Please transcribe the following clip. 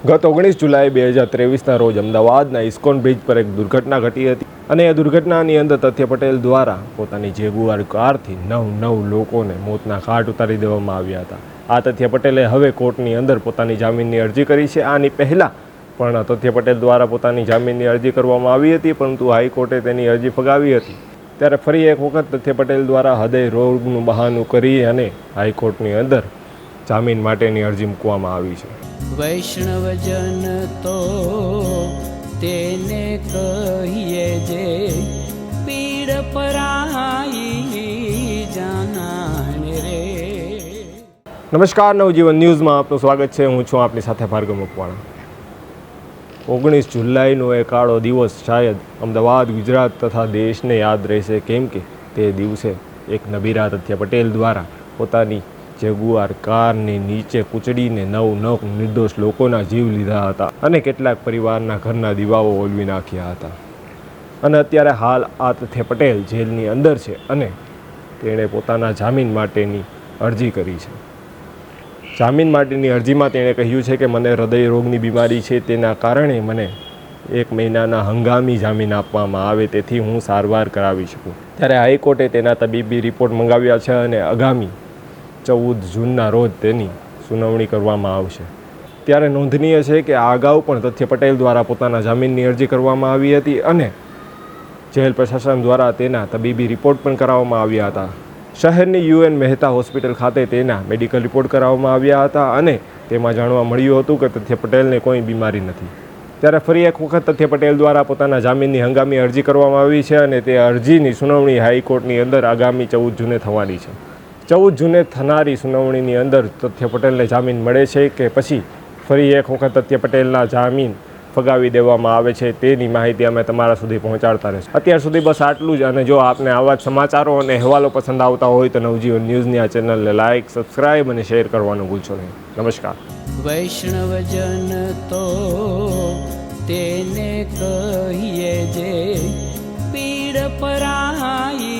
ગત 19 જુલાઈ 2023ના રોજ અમદાવાદના ઇસ્કોન બ્રિજ પર એક દુર્ઘટના ઘટી હતી અને એ દુર્ઘટનાની અંદર તથ્ય પટેલ દ્વારા પોતાની જેગુઆર કારથી 9 લોકોને મોતના ઘાટ ઉતારી દેવામાં આવ્યા હતા। આ તથ્ય પટેલે હવે કોર્ટની અંદર પોતાની જામીનની અરજી કરી છે। આની પહેલાં પણ તથ્ય પટેલ દ્વારા પોતાની જામીનની અરજી કરવામાં આવી હતી, પરંતુ હાઈકોર્ટે તેની અરજી ફગાવી હતી। ત્યારે ફરી એક વખત તથ્ય પટેલ દ્વારા હૃદય રોગનું બહાનું કરી અને હાઈકોર્ટની અંદર જામીન માટેની અરજી મૂકવામાં આવી છે। વૈષ્ણવજન તો તેને કહીએ જે પીડ પરાઈ જાનાને રે। નમસ્કાર, નવજીવન ન્યૂઝમાં આપનું સ્વાગત છે। હું છું આપની સાથે ભાર્ગવ મકવાણા। 19 જુલાઈનો એ કાળો દિવસ શાયદ અમદાવાદ, ગુજરાત તથા દેશને યાદ રહેશે, કેમ કે તે દિવસે એક નબીરા તથ્ય પટેલ દ્વારા પોતાની જેગુઆર કારની નીચે કૂચડીને 9 નિર્દોષ લોકોના જીવ લીધા હતા અને કેટલાક પરિવારના ઘરના દીવાઓ ઓલવી નાખ્યા હતા। અને અત્યારે હાલ આ તથ્ય પટેલ જેલની અંદર છે અને તેણે પોતાના જામીન માટેની અરજી કરી છે। જામીન માટેની અરજીમાં તેણે કહ્યું છે કે મને હૃદય રોગની બીમારી છે, તેના કારણે મને 1 મહિનાના હંગામી જામીન આપવામાં આવે, તેથી હું સારવાર કરાવી શકું। ત્યારે હાઈકોર્ટે તેના તબીબી રિપોર્ટ મંગાવ્યા છે અને આગામી 14 જૂનના રોજ તેની સુનાવણી કરવામાં આવશે। ત્યારે નોંધનીય છે કે આ અગાઉ પણ તથ્ય પટેલ દ્વારા પોતાના જામીનની અરજી કરવામાં આવી હતી અને જેલ પ્રશાસન દ્વારા તેના તબીબી રિપોર્ટ પણ કરાવવામાં આવ્યા હતા। શહેરની UN મહેતા હોસ્પિટલ ખાતે તેના મેડિકલ રિપોર્ટ કરાવવામાં આવ્યા હતા અને તેમાં જાણવા મળ્યું હતું કે તથ્ય પટેલને કોઈ બીમારી નથી। ત્યારે ફરી એક વખત તથ્ય પટેલ દ્વારા પોતાના જામીનની હંગામી અરજી કરવામાં આવી છે અને તે અરજીની સુનાવણી હાઈકોર્ટની અંદર આગામી 14 જૂને થવાની છે। 14 જૂને થનારી સુનાવણીની અંદર તથ્ય પટેલને જામીન મળે છે કે પછી ફરી એક વખત તથ્ય પટેલના જામીન ફગાવી દેવામાં આવે છે, તેની માહિતી અમે તમારા સુધી પહોંચાડતા રહેશું। અત્યાર સુધી બસ આટલું જ, અને જો આપને આવા જ સમાચારો અને અહેવાલો પસંદ આવતા હોય તો નવજીવન ન્યૂઝની આ ચેનલને લાઇક, સબસ્ક્રાઈબ અને શેર કરવાનું ભૂલશો નહીં। નમસ્કાર। વૈષ્ણવજન તો તેને કહીએ જે પીડ પરાઈ